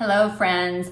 Hello friends,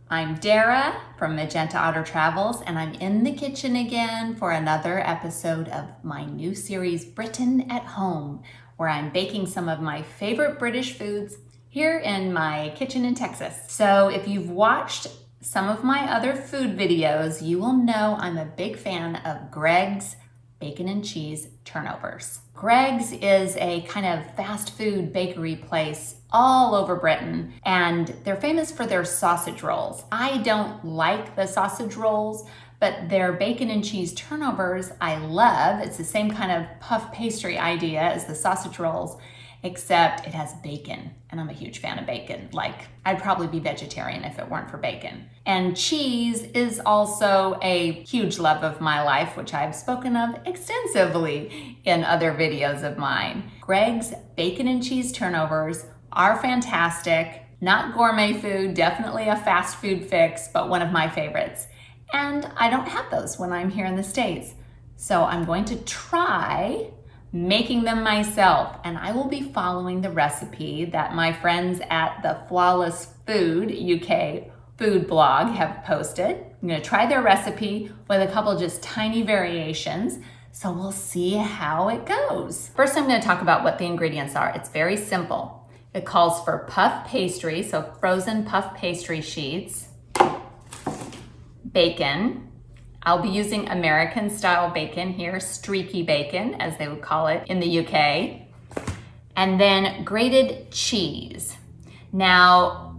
I'm Dara from Magenta Otter Travels, and I'm in the kitchen again for another episode of my new series, Britain at Home, where I'm baking some of my favorite British foods here in my kitchen in Texas. So if you've watched some of my other food videos, you will know I'm a big fan of Gregg's bacon and cheese turnovers. Gregg's is a kind of fast food bakery place all over Britain, and they're famous for their sausage rolls. I don't like the sausage rolls, but their bacon and cheese turnovers I love. It's the same kind of puff pastry idea as the sausage rolls, except it has bacon, and I'm a huge fan of bacon. Like, I'd probably be vegetarian if it weren't for bacon. And cheese is also a huge love of my life, which I've spoken of extensively in other videos of mine. Gregg's bacon and cheese turnovers are fantastic. Not gourmet food, definitely a fast food fix, but one of my favorites. And I don't have those when I'm here in the States. So I'm going to try making them myself, and I will be following the recipe that my friends at the Flawless Food UK food blog have posted. I'm going to try their recipe with a couple just tiny variations, so we'll see how it goes. First, I'm going to talk about what the ingredients are. It's very simple. It calls for puff pastry, so frozen puff pastry sheets, bacon. I'll be using American style bacon here, streaky bacon, as they would call it in the UK. And then grated cheese. Now,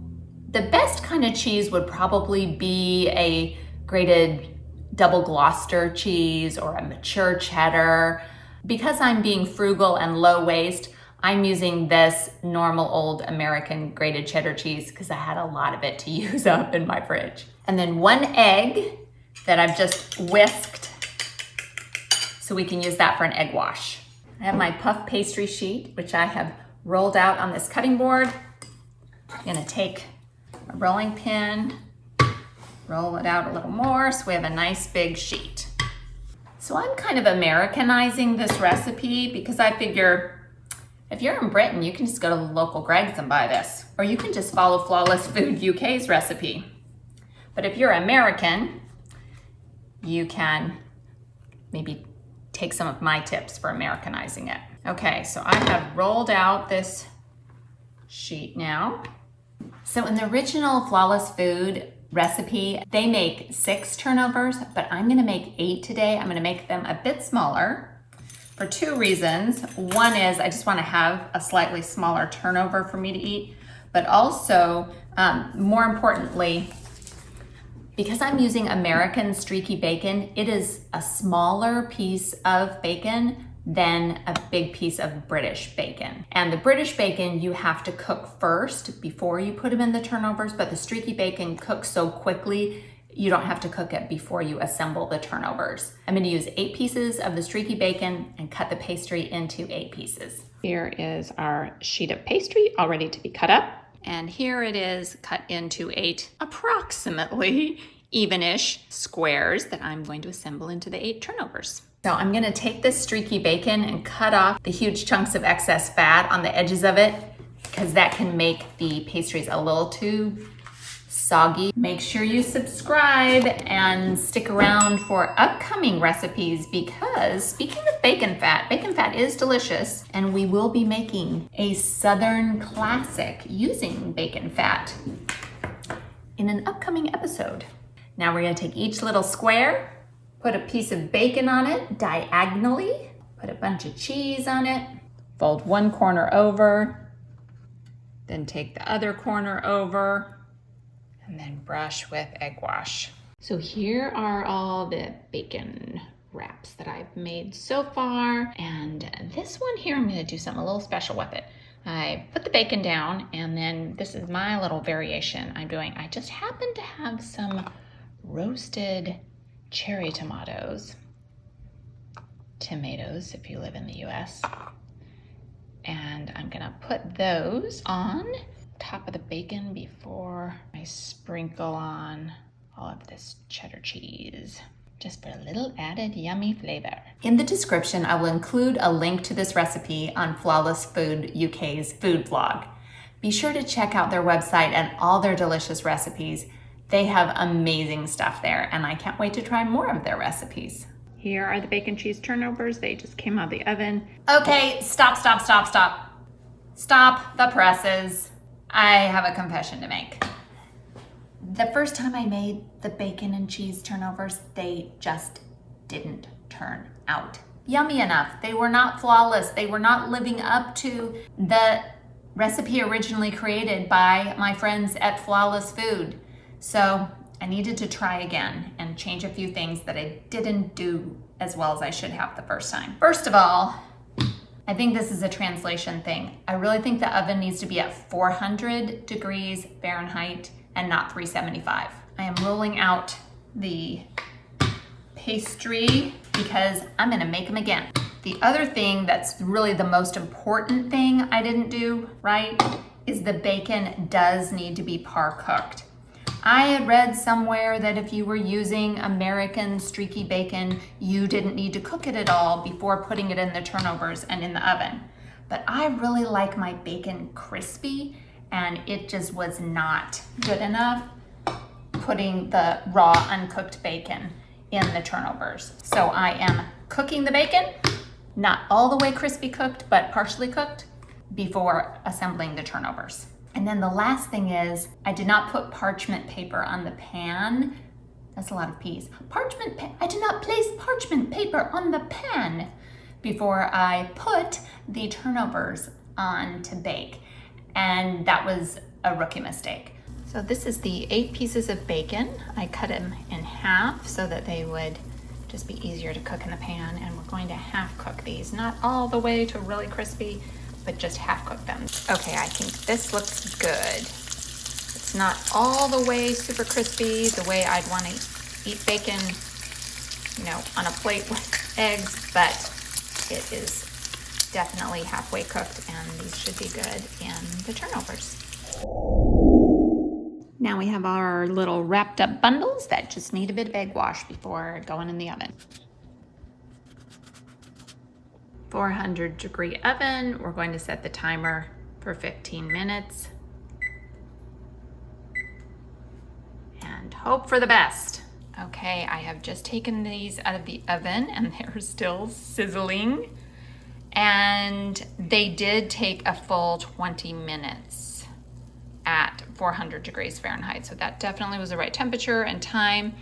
the best kind of cheese would probably be a grated double Gloucester cheese or a mature cheddar. Because I'm being frugal and low waste, I'm using this normal old American grated cheddar cheese because I had a lot of it to use up in my fridge. And then 1 egg that I've just whisked, so we can use that for an egg wash. I have my puff pastry sheet, which I have rolled out on this cutting board. I'm gonna take a rolling pin, roll it out a little more so we have a nice big sheet. So I'm kind of Americanizing this recipe because I figure if you're in Britain, you can just go to the local Gregg's and buy this, or you can just follow Flawless Food UK's recipe. But if you're American, you can maybe take some of my tips for Americanizing it. Okay, so I have rolled out this sheet now. So in the original Flawless Food recipe, they make 6 turnovers, but I'm gonna make 8 today. I'm gonna make them a bit smaller for 2 reasons. One is I just wanna have a slightly smaller turnover for me to eat, but also, more importantly, because I'm using American streaky bacon, it is a smaller piece of bacon than a big piece of British bacon. And the British bacon you have to cook first before you put them in the turnovers, but the streaky bacon cooks so quickly, you don't have to cook it before you assemble the turnovers. I'm gonna use 8 pieces of the streaky bacon and cut the pastry into 8 pieces. Here is our sheet of pastry all ready to be cut up. And here it is cut into 8 approximately even-ish squares that I'm going to assemble into the 8 turnovers. So I'm gonna take this streaky bacon and cut off the huge chunks of excess fat on the edges of it because that can make the pastries a little too soggy. Make sure you subscribe and stick around for upcoming recipes because speaking of bacon fat is delicious, and we will be making a Southern classic using bacon fat in an upcoming episode. Now we're gonna take each little square, put a piece of bacon on it diagonally, put a bunch of cheese on it, fold one corner over, then take the other corner over, and then brush with egg wash. So here are all the bacon wraps that I've made so far. And this one here, I'm gonna do something a little special with it. I put the bacon down, and then this is my little variation I'm doing. I just happen to have some roasted cherry tomatoes if you live in the US. And I'm gonna put those on top of the bacon before I sprinkle on all of this cheddar cheese, just for a little added yummy flavor. In the description, I will include a link to this recipe on Flawless Food UK's food blog. Be sure to check out their website and all their delicious recipes. They have amazing stuff there, and I can't wait to try more of their recipes. Here are the bacon cheese turnovers. They just came out of the oven. Okay, stop. Stop the presses. I have a confession to make. The first time I made the bacon and cheese turnovers, they just didn't turn out yummy enough. They were not flawless. They were not living up to the recipe originally created by my friends at Flawless Food. So I needed to try again and change a few things that I didn't do as well as I should have the first time. First of all, I think this is a translation thing. I really think the oven needs to be at 400 degrees Fahrenheit and not 375. I am rolling out the pastry because I'm gonna make them again. The other thing that's really the most important thing I didn't do right is the bacon does need to be par cooked. I had read somewhere that if you were using American streaky bacon, you didn't need to cook it at all before putting it in the turnovers and in the oven. But I really like my bacon crispy, and it just was not good enough putting the raw uncooked bacon in the turnovers. So I am cooking the bacon, not all the way crispy cooked, but partially cooked before assembling the turnovers. And then the last thing is, I did not put parchment paper on the pan. That's a lot of P's. I did not place parchment paper on the pan before I put the turnovers on to bake. And that was a rookie mistake. So this is the 8 pieces of bacon. I cut them in half so that they would just be easier to cook in the pan. And we're going to half cook these, not all the way to really crispy, but just half cook them. Okay, I think this looks good. It's not all the way super crispy, the way I'd want to eat bacon, on a plate with eggs, but it is definitely halfway cooked, and these should be good in the turnovers. Now we have our little wrapped up bundles that just need a bit of egg wash before going in the oven. 400 degree oven. We're going to set the timer for 15 minutes and hope for the best. Okay, I have just taken these out of the oven and they're still sizzling. And they did take a full 20 minutes at 400 degrees Fahrenheit. So that definitely was the right temperature and time.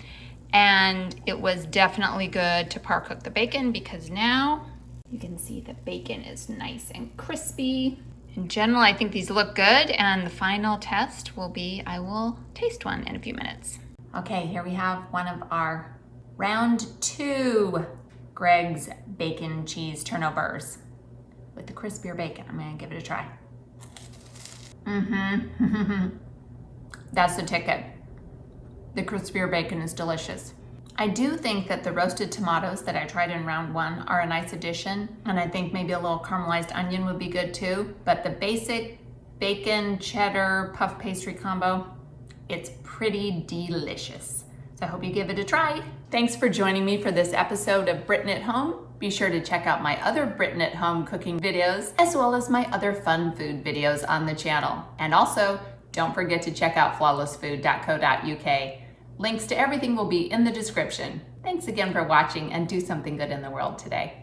And it was definitely good to par cook the bacon because now you can see the bacon is nice and crispy. In general, I think these look good, and the final test will be, I will taste one in a few minutes. Okay, here we have one of our round 2 Gregg's bacon cheese turnovers with the crispier bacon. I'm gonna give it a try. That's the ticket. The crispier bacon is delicious. I do think that the roasted tomatoes that I tried in round 1 are a nice addition, and I think maybe a little caramelized onion would be good too, but the basic bacon, cheddar, puff pastry combo, it's pretty delicious. So I hope you give it a try. Thanks for joining me for this episode of Britain at Home. Be sure to check out my other Britain at Home cooking videos, as well as my other fun food videos on the channel. And also, don't forget to check out flawlessfood.co.uk. Links to everything will be in the description. Thanks again for watching, and do something good in the world today.